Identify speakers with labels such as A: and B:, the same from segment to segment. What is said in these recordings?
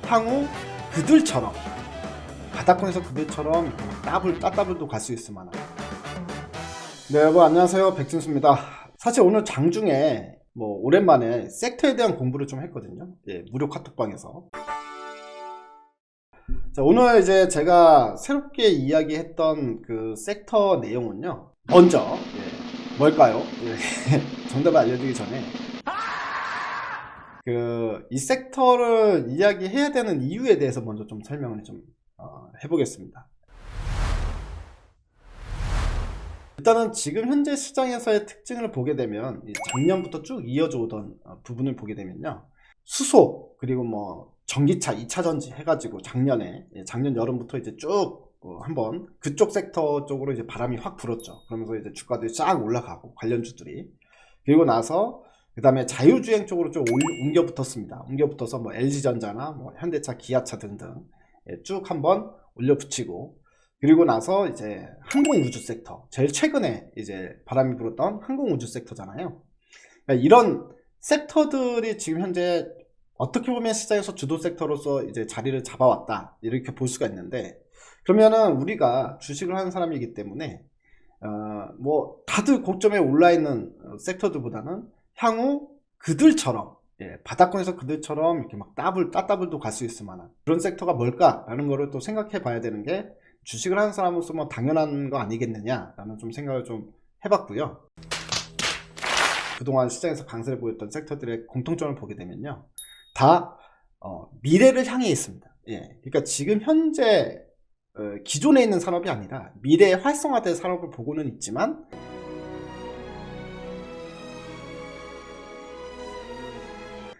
A: 향후 그들처럼 바닥권에서 그들처럼 따블도 갈 수 있을 만한. 네, 여러분 안녕하세요, 백진수입니다. 사실 오늘 장중에 오랜만에 섹터에 대한 공부를 좀 했거든요. 예, 무료 카톡방에서. 자, 오늘 이제 제가 새롭게 이야기했던 그 섹터 내용은요, 먼저 뭘까요? 정답을 알려드리기 전에 이 섹터를 이야기해야 되는 이유에 대해서 먼저 좀 설명을 좀 해보겠습니다. 일단은 지금 현재 시장에서의 특징을 보게 되면 작년부터 쭉 이어져 오던 부분을 보게 되면요, 수소 그리고 전기차 2차전지 해가지고 작년 여름부터 이제 쭉 한번 그쪽 sek터 쪽으로 이제 바람이 확 불었죠. 그러면서 이제 주가들이 쫙 올라가고 관련주들이, 그리고 나서 그 다음에 자율주행 쪽으로 좀 옮겨 붙었습니다. 옮겨 붙어서 LG전자나 현대차, 기아차 등등 쭉 한번 올려 붙이고, 그리고 나서 이제 항공우주 섹터, 제일 최근에 이제 바람이 불었던 항공우주 섹터잖아요. 그러니까 이런 섹터들이 지금 현재 어떻게 보면 시장에서 주도 섹터로서 이제 자리를 잡아왔다, 이렇게 볼 수가 있는데, 그러면은 우리가 주식을 하는 사람이기 때문에 다들 고점에 올라 있는 섹터들보다는 향후 그들처럼, 바닥권에서 그들처럼 이렇게 따블도 갈 수 있을 만한 그런 섹터가 뭘까라는 거를 또 생각해 봐야 되는 게 주식을 하는 사람으로서 당연한 거 아니겠느냐라는 좀 생각을 좀 해봤고요. 그동안 시장에서 강세를 보였던 섹터들의 공통점을 보게 되면요, 다 미래를 향해 있습니다. 그러니까 지금 현재 기존에 있는 산업이 아니라 미래에 활성화될 산업을 보고는 있지만,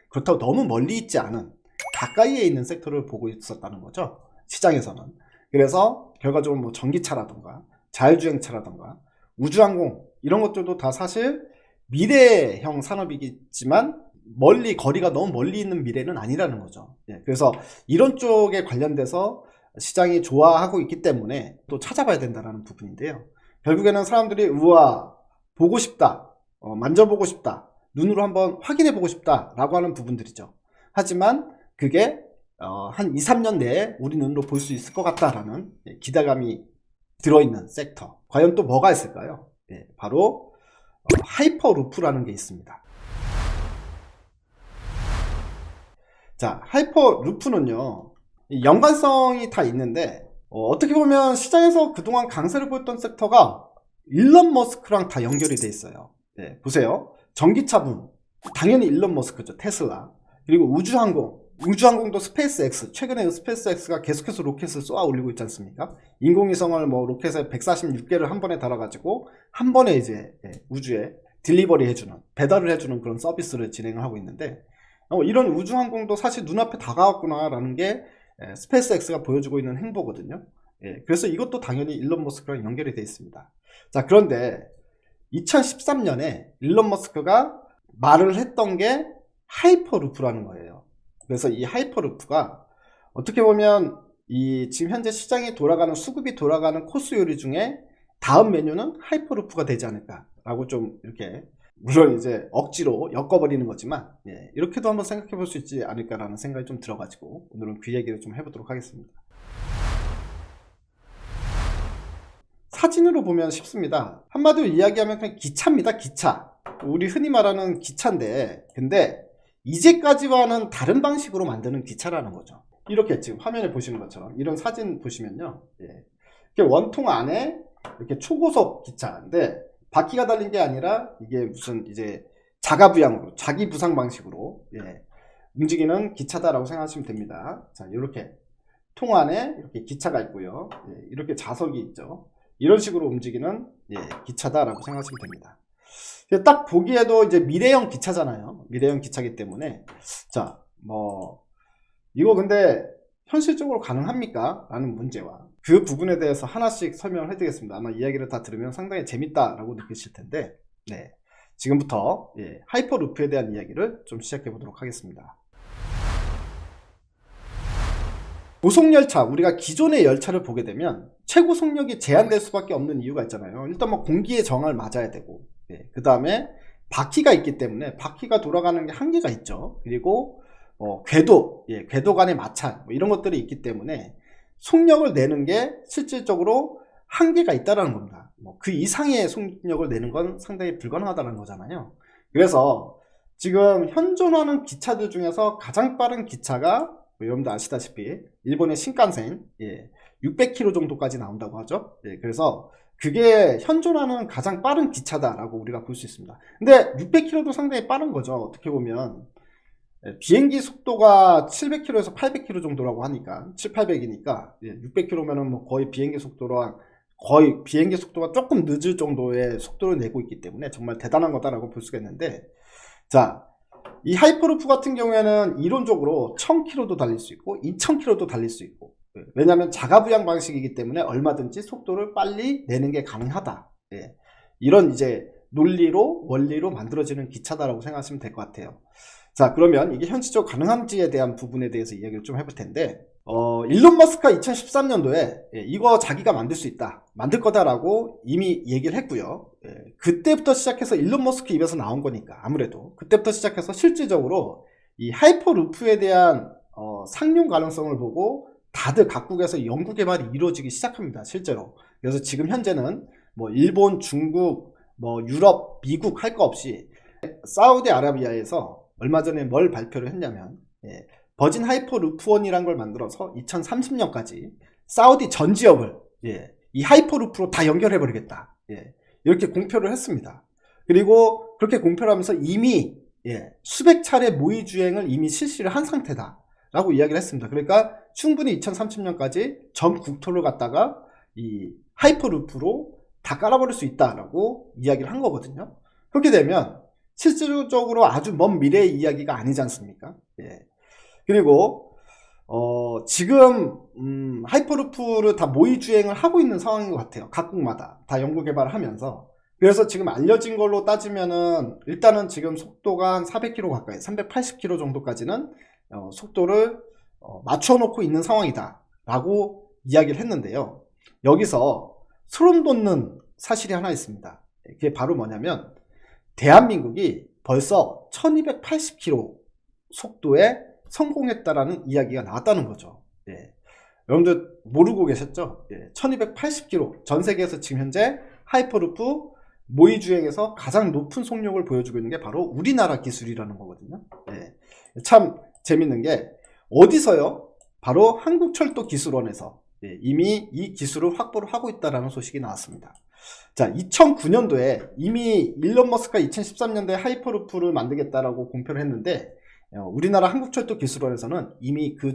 A: 그렇다고 너무 멀리 있지 않은 가까이에 있는 섹터를 보고 있었다는 거죠, 시장에서는. 그래서 결과적으로 전기차라던가 자율주행차라던가 우주항공 이런 것들도 다 사실 미래형 산업이겠지만 거리가 너무 멀리 있는 미래는 아니라는 거죠. 그래서 이런 쪽에 관련돼서 시장이 좋아하고 있기 때문에 또 찾아봐야 된다는 부분인데요, 결국에는 사람들이 우와 보고 싶다, 만져보고 싶다, 눈으로 한번 확인해 보고 싶다 라고 하는 부분들이죠. 하지만 그게 한 2-3년 내에 우리 눈으로 볼 수 있을 것 같다라는 기대감이 들어있는 섹터, 과연 또 뭐가 있을까요? 바로 하이퍼루프라는 게 있습니다. 자, 하이퍼루프는요, 연관성이 다 있는데 어떻게 보면 시장에서 그동안 강세를 보였던 섹터가 일론 머스크랑 다 연결이 돼 있어요. 보세요. 전기차 붐, 당연히 일론 머스크죠, 테슬라. 그리고 우주항공도 스페이스X, 최근에 스페이스X가 계속해서 로켓을 쏘아 올리고 있지 않습니까? 인공위성을 로켓에 146개를 한 번에 달아가지고 한 번에 이제 우주에 딜리버리 해주는, 배달을 해주는 그런 서비스를 진행을 하고 있는데, 이런 우주항공도 사실 눈앞에 다가왔구나 라는 게 스페이스X가 보여주고 있는 행보거든요. 그래서 이것도 당연히 일론 머스크랑 연결이 되어 있습니다. 자, 그런데 2013년에 일론 머스크가 말을 했던 게 하이퍼루프라는 거예요. 그래서 이 하이퍼루프가 어떻게 보면 지금 현재 시장이 돌아가는, 수급이 돌아가는 코스 요리 중에 다음 메뉴는 하이퍼루프가 되지 않을까라고 좀 이렇게, 물론 이제 억지로 엮어버리는 거지만 이렇게도 한번 생각해 볼 수 있지 않을까라는 생각이 좀 들어가지고 오늘은 그 얘기를 좀 해보도록 하겠습니다. 사진으로 보면 쉽습니다. 한마디로 이야기하면 그냥 기차입니다. 기차. 우리 흔히 말하는 기차인데, 근데 이제까지와는 다른 방식으로 만드는 기차라는 거죠. 이렇게 지금 화면에 보시는 것처럼 이런 사진 보시면요, 이렇게 원통 안에 이렇게 초고속 기차인데 바퀴가 달린 게 아니라 이게 무슨 이제 자가부양으로, 자기 부상 방식으로 움직이는 기차다라고 생각하시면 됩니다. 자, 이렇게 통 안에 이렇게 기차가 있고요, 이렇게 좌석이 있죠. 이런 식으로 움직이는 기차다라고 생각하시면 됩니다. 딱 보기에도 이제 미래형 기차잖아요. 미래형 기차이기 때문에, 자, 이거 근데 현실적으로 가능합니까? 라는 문제와 그 부분에 대해서 하나씩 설명을 해드리겠습니다. 아마 이야기를 다 들으면 상당히 재밌다라고 느끼실 텐데, 지금부터 하이퍼루프에 대한 이야기를 좀 시작해 보도록 하겠습니다. 고속열차, 우리가 기존의 열차를 보게 되면 최고 속력이 제한될 수밖에 없는 이유가 있잖아요. 일단 공기의 정을 맞아야 되고, 그 다음에 바퀴가 있기 때문에 바퀴가 돌아가는 게 한계가 있죠. 그리고 궤도, 궤도 간의 마찰 뭐 이런 것들이 있기 때문에 속력을 내는 게 실질적으로 한계가 있다는 겁니다. 그 이상의 속력을 내는 건 상당히 불가능하다는 거잖아요. 그래서 지금 현존하는 기차들 중에서 가장 빠른 기차가 여러분들 아시다시피 일본의 신칸센 600km 정도까지 나온다고 하죠. 그래서 그게 현존하는 가장 빠른 기차다라고 우리가 볼 수 있습니다. 근데 600km도 상당히 빠른 거죠. 어떻게 보면 비행기 속도가 700km에서 800km 정도라고 하니까 7, 800이니까 600km면은 뭐 거의 비행기 속도가 조금 늦을 정도의 속도를 내고 있기 때문에 정말 대단한 거다라고 볼 수가 있는데, 자, 이 하이퍼루프 같은 경우에는 이론적으로 1000km도 달릴 수 있고 2000km도 달릴 수 있고, 왜냐하면 자가부양 방식이기 때문에 얼마든지 속도를 빨리 내는 게 가능하다. 이런 이제 원리로 만들어지는 기차다라고 생각하시면 될 것 같아요. 자, 그러면 이게 현실적으로 가능한지에 대한 부분에 대해서 이야기를 좀 해볼 텐데, 일론 머스크가 2013년도에 이거 자기가 만들 수 있다, 만들 거다라고 이미 얘기를 했고요. 그때부터 시작해서 일론 머스크 입에서 나온 거니까 아무래도 그때부터 시작해서 실질적으로 이 하이퍼루프에 대한 상용 가능성을 보고 다들 각국에서 연구 개발이 이루어지기 시작합니다, 실제로. 그래서 지금 현재는 뭐 일본, 중국, 뭐 유럽, 미국 할 거 없이 사우디아라비아에서 얼마 전에 뭘 발표를 했냐면 버진 하이퍼루프원이란 걸 만들어서 2030년까지 사우디 전 지역을 이 하이퍼루프로 다 연결해 버리겠다, 이렇게 공표를 했습니다. 그리고 그렇게 공표를 하면서 이미 수백 차례 모의 주행을 이미 실시를 한 상태다 라고 이야기를 했습니다. 그러니까 충분히 2030년까지 전 국토를 갖다가 이 하이퍼루프로 다 깔아버릴 수 있다라고 이야기를 한 거거든요. 그렇게 되면 실질적으로 아주 먼 미래의 이야기가 아니지 않습니까? 그리고 지금 하이퍼루프를 다 모의 주행을 하고 있는 상황인 것 같아요. 각국마다 다 연구 개발을 하면서. 그래서 지금 알려진 걸로 따지면은 일단은 지금 속도가 한 400km 가까이, 380km 정도까지는 속도를 맞춰 놓고 있는 상황이다 라고 이야기를 했는데요. 여기서 소름 돋는 사실이 하나 있습니다. 그게 바로 뭐냐면 대한민국이 벌써 1280km 속도에 성공했다라는 이야기가 나왔다는 거죠. 여러분들 모르고 계셨죠? 1280km, 전 세계에서 지금 현재 하이퍼루프 모의 주행에서 가장 높은 속력을 보여주고 있는 게 바로 우리나라 기술이라는 거거든요. 참 재밌는 게 어디서요? 바로 한국철도기술원에서 이미 이 기술을 확보를 하고 있다는 소식이 나왔습니다. 자, 2009년도에 이미 일론 머스크가 2013년도에 하이퍼루프를 만들겠다라고 공표를 했는데, 우리나라 한국철도기술원에서는 이미 그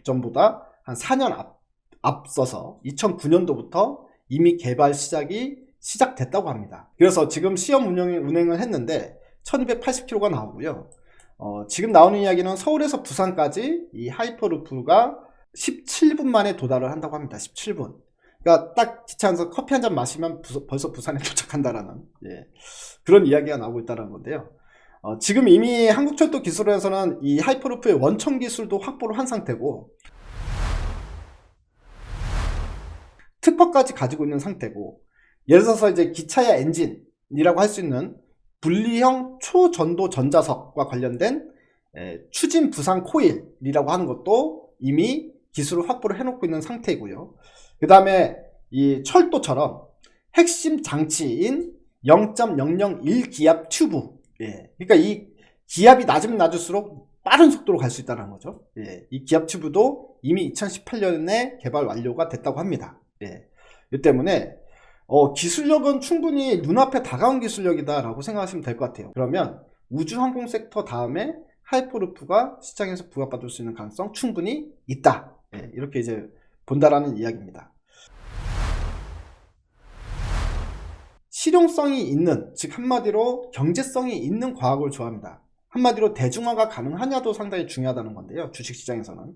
A: 전보다 한 4년 앞서서 2009년도부터 이미 개발 시작됐다고 합니다. 그래서 지금 시험 운행을 했는데 1280km가 나오고요. 지금 나오는 이야기는 서울에서 부산까지 이 하이퍼루프가 17분 만에 도달을 한다고 합니다. 17분. 그러니까 딱 기차 안에서 커피 한 잔 마시면 벌써 부산에 도착한다라는 그런 이야기가 나오고 있다는 건데요. 지금 이미 한국철도기술원에서는 이 하이퍼루프의 원천 기술도 확보를 한 상태고 특허까지 가지고 있는 상태고, 예를 들어서 이제 기차의 엔진이라고 할 수 있는 분리형 초전도 전자석과 관련된 추진 부상 코일이라고 하는 것도 이미 기술을 확보를 해놓고 있는 상태이고요. 그 다음에 이 철도처럼 핵심 장치인 0.001 기압 튜브, 그러니까 이 기압이 낮으면 낮을수록 빠른 속도로 갈 수 있다는 거죠. 이 기압 튜브도 이미 2018년에 개발 완료가 됐다고 합니다. 이 때문에 기술력은 충분히 눈앞에 다가온 기술력이다 라고 생각하시면 될 것 같아요. 그러면 우주항공 섹터 다음에 하이퍼루프가 시장에서 부각받을 수 있는 가능성 충분히 있다, 이렇게 이제 본다라는 이야기입니다. 실용성이 있는, 즉 한마디로 경제성이 있는 과학을 좋아합니다. 한마디로 대중화가 가능하냐도 상당히 중요하다는 건데요, 주식시장에서는.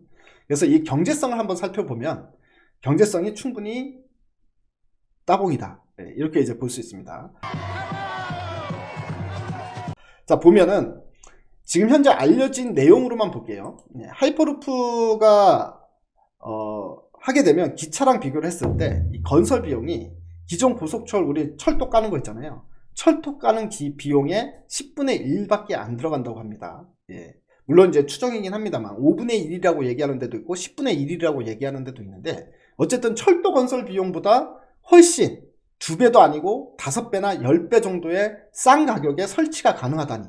A: 그래서 이 경제성을 한번 살펴보면 경제성이 충분히 따봉이다, 이렇게 이제 볼 수 있습니다. 자, 보면은 지금 현재 알려진 내용으로만 볼게요. 하이퍼루프가 하게 되면 기차랑 비교를 했을 때 이 건설 비용이 기존 고속철, 우리 철도 까는 거 있잖아요. 철도 까는 비용의 10분의 1밖에 안 들어간다고 합니다. 물론 이제 추정이긴 합니다만 5분의 1이라고 얘기하는 데도 있고 10분의 1이라고 얘기하는 데도 있는데, 어쨌든 철도 건설 비용보다 훨씬 2배도 아니고 5배나 10배 정도의 싼 가격에 설치가 가능하다니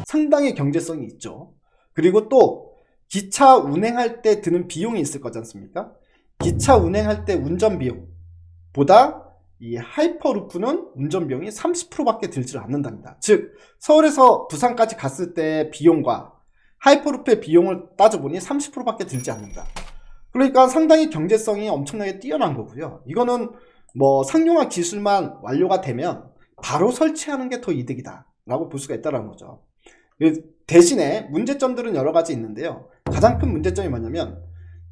A: 상당히 경제성이 있죠. 그리고 또 기차 운행할 때 드는 비용이 있을 거지 않습니까? 기차 운행할 때 운전 비용보다 이 하이퍼루프는 운전 비용이 30%밖에 들지 않는답니다. 즉 서울에서 부산까지 갔을 때 비용과 하이퍼루프의 비용을 따져보니 30%밖에 들지 않는다. 그러니까 상당히 경제성이 엄청나게 뛰어난 거고요. 이거는 뭐 상용화 기술만 완료가 되면 바로 설치하는 게 더 이득이다 라고 볼 수가 있다는 거죠. 대신에 문제점들은 여러 가지 있는데요. 가장 큰 문제점이 뭐냐면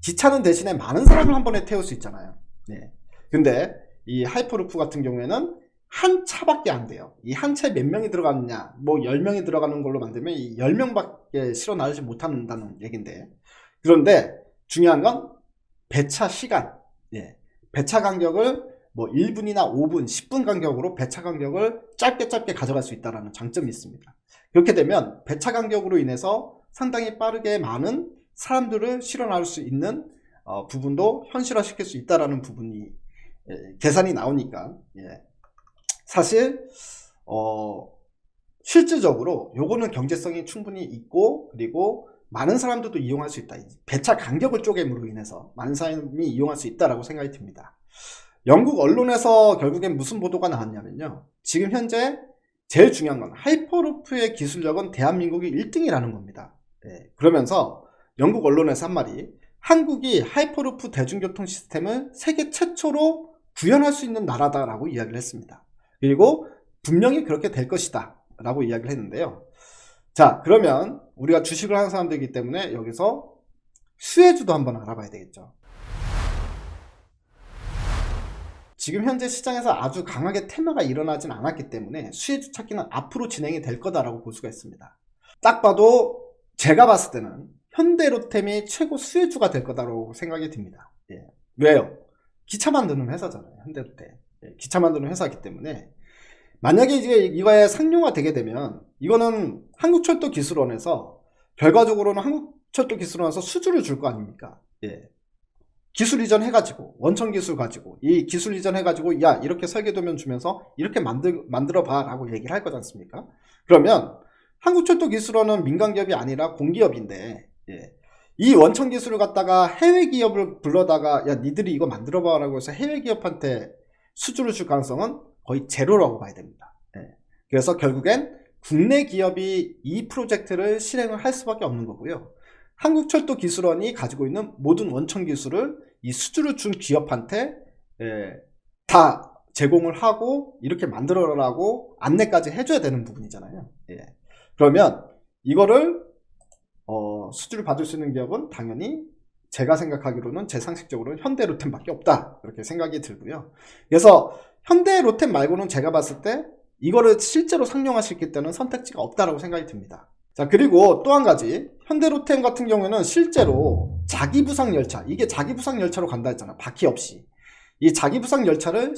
A: 기차는 대신에 많은 사람을 한 번에 태울 수 있잖아요. 네. 근데 이 하이퍼루프 같은 경우에는 한 차밖에 안 돼요. 이 한 차에 몇 명이 들어가느냐, 뭐 10명이 들어가는 걸로 만들면 이 10명밖에 실어 나르지 못한다는 얘긴데, 그런데 중요한 건 배차 시간, 예. 배차 간격을 뭐 1분이나 5분, 10분 간격으로 배차 간격을 짧게 가져갈 수 있다는 장점이 있습니다. 그렇게 되면 배차 간격으로 인해서 상당히 빠르게 많은 사람들을 실어 나를 수 있는 부분도 현실화시킬 수 있다는 부분이 계산이 나오니까, 예. 사실 실질적으로 요거는 경제성이 충분히 있고, 그리고 많은 사람들도 이용할 수 있다. 배차 간격을 쪼갰으로 인해서 많은 사람이 이용할 수 있다라고 생각이 듭니다. 영국 언론에서 결국엔 무슨 보도가 나왔냐면요, 지금 현재 제일 중요한 건 하이퍼루프의 기술력은 대한민국이 1등이라는 겁니다. 예. 그러면서 영국 언론에서 한 말이, 한국이 하이퍼루프 대중교통 시스템을 세계 최초로 구현할 수 있는 나라다라고 이야기를 했습니다. 그리고 분명히 그렇게 될 것이다 라고 이야기를 했는데요. 자, 그러면 우리가 주식을 하는 사람들이기 때문에 여기서 수혜주도 한번 알아봐야 되겠죠. 지금 현재 시장에서 아주 강하게 테마가 일어나진 않았기 때문에 수혜주 찾기는 앞으로 진행이 될 거다라고 볼 수가 있습니다. 딱 봐도 제가 봤을 때는 현대로템이 최고 수혜주가 될 거다라고 생각이 듭니다. 예. 왜요? 기차 만드는 회사잖아요. 현대로템. 예. 기차 만드는 회사이기 때문에 만약에 이제 이거에 상용화 되게 되면 이거는 한국철도기술원에서 결과적으로는 한국철도기술원에서 수주를 줄 거 아닙니까? 예. 기술 이전 해가지고, 원천 기술 가지고, 이 기술 이전 해가지고, 야, 이렇게 설계도면 주면서 이렇게 만들어봐 라고 얘기를 할 거지 않습니까? 그러면 한국철도기술원은 민간기업이 아니라 공기업인데, 예. 이 원천 기술을 갖다가 해외 기업을 불러다가, 야, 니들이 이거 만들어봐 라고 해서 해외 기업한테 수주를 줄 가능성은 거의 제로라고 봐야 됩니다. 예. 그래서 결국엔 국내 기업이 이 프로젝트를 실행을 할 수밖에 없는 거고요. 한국철도기술원이 가지고 있는 모든 원천 기술을 이 수주를 준 기업한테 다 제공을 하고 이렇게 만들어라고 안내까지 해줘야 되는 부분이잖아요. 예. 그러면 이거를 수주를 받을 수 있는 기업은 당연히 제가 생각하기로는 제 상식적으로는 현대로템밖에 없다 이렇게 생각이 들고요. 그래서 현대로템 말고는 제가 봤을 때 이거를 실제로 상용화시킬 때는 선택지가 없다라고 생각이 듭니다. 자, 그리고 또 한 가지, 현대로템 같은 경우에는 실제로 자기부상 열차, 이게 자기부상 열차로 간다 했잖아, 바퀴 없이. 이 자기부상 열차를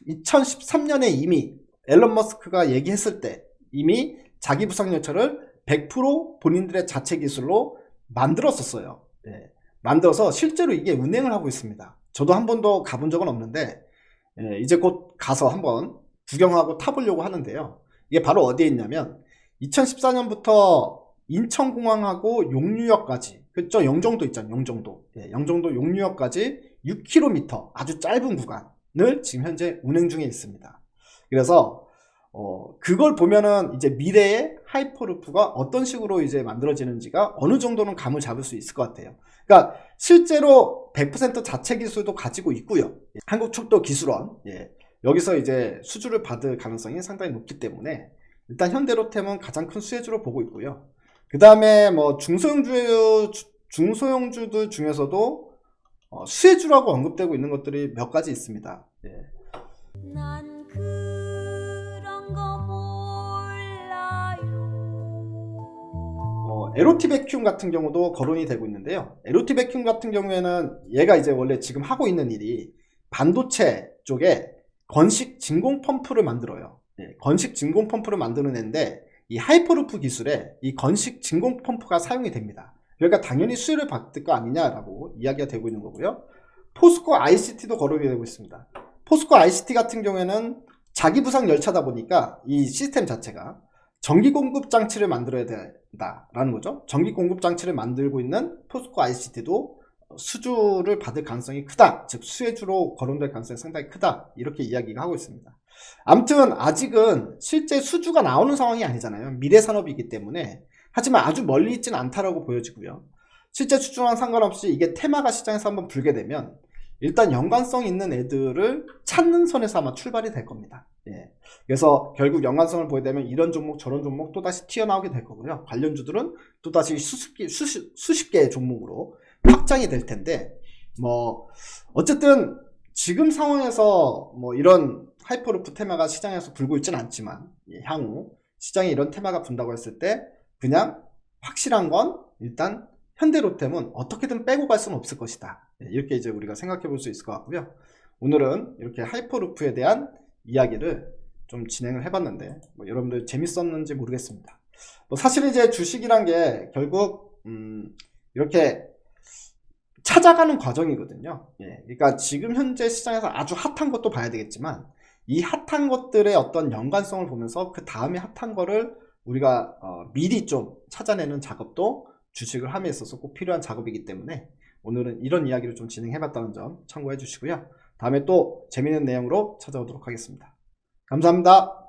A: 2013년에 이미 앨런 머스크가 얘기했을 때 이미 자기부상 열차를 100% 본인들의 자체 기술로 만들었었어요. 예. 만들어서 실제로 이게 운행을 하고 있습니다. 저도 한 번도 가본 적은 없는데 이제 곧 가서 한번 구경하고 타보려고 하는데요. 이게 바로 어디에 있냐면 2014년부터 인천공항하고 용유역까지, 그쵸? 영종도 있잖아요. 영종도. 예, 영종도 용유역까지 6km 아주 짧은 구간을 지금 현재 운행 중에 있습니다. 그래서 그걸 보면은 이제 미래의 하이퍼루프가 어떤 식으로 이제 만들어지는지가 어느 정도는 감을 잡을 수 있을 것 같아요. 그러니까 실제로 100% 자체 기술도 가지고 있고요. 한국철도기술원, 예, 여기서 이제 수주를 받을 가능성이 상당히 높기 때문에 일단 현대로템은 가장 큰 수혜주로 보고 있고요. 그 다음에 뭐 중소형주들 중에서도 수혜주라고 언급되고 있는 것들이 몇 가지 있습니다. 예. 난 그런 거 몰라요. 에로티 베큐um 같은 경우도 거론이 되고 있는데요. 에로티 베큐um 같은 경우에는 얘가 이제 원래 지금 하고 있는 일이 반도체 쪽에 건식 진공 펌프를 만들어요. 예, 건식 진공 펌프를 만드는 애인데 이 하이퍼루프 기술에 이 건식 진공 펌프가 사용이 됩니다. 그러니까 당연히 수혜를 받을 거 아니냐라고 이야기가 되고 있는 거고요. 포스코 ICT도 거론이 되고 있습니다. 포스코 ICT 같은 경우에는 자기 부상 열차다 보니까 이 시스템 자체가 전기 공급 장치를 만들어야 된다라는 거죠. 전기 공급 장치를 만들고 있는 포스코 ICT도 수주를 받을 가능성이 크다. 즉 수혜주로 거론될 가능성이 상당히 크다. 이렇게 이야기가 하고 있습니다. 아무튼 아직은 실제 수주가 나오는 상황이 아니잖아요. 미래 산업이기 때문에. 하지만 아주 멀리 있지는 않다라고 보여지고요. 실제 수주랑 상관없이 이게 테마가 시장에서 한번 불게 되면 일단 연관성 있는 애들을 찾는 선에서 아마 출발이 될 겁니다. 예. 그래서 결국 연관성을 보게 되면 이런 종목 저런 종목 또다시 튀어나오게 될 거고요. 관련주들은 또다시 수십 개의 종목으로 확장이 될 텐데 뭐 어쨌든 지금 상황에서 뭐 이런 하이퍼루프 테마가 시장에서 불고 있지는 않지만 향후 시장에 이런 테마가 분다고 했을 때 그냥 확실한 건 일단 현대로템은 어떻게든 빼고 갈 수는 없을 것이다. 이렇게 이제 우리가 생각해 볼 수 있을 것 같고요. 오늘은 이렇게 하이퍼루프에 대한 이야기를 좀 진행을 해봤는데 뭐 여러분들 재밌었는지 모르겠습니다. 뭐 사실 이제 주식이란 게 결국 이렇게 찾아가는 과정이거든요. 예, 그러니까 지금 현재 시장에서 아주 핫한 것도 봐야 되겠지만 이 핫한 것들의 어떤 연관성을 보면서 그 다음에 핫한 거를 우리가 미리 좀 찾아내는 작업도 주식을 함에 있어서 꼭 필요한 작업이기 때문에 오늘은 이런 이야기를 좀 진행해봤다는 점 참고해 주시고요. 다음에 또 재미있는 내용으로 찾아오도록 하겠습니다. 감사합니다.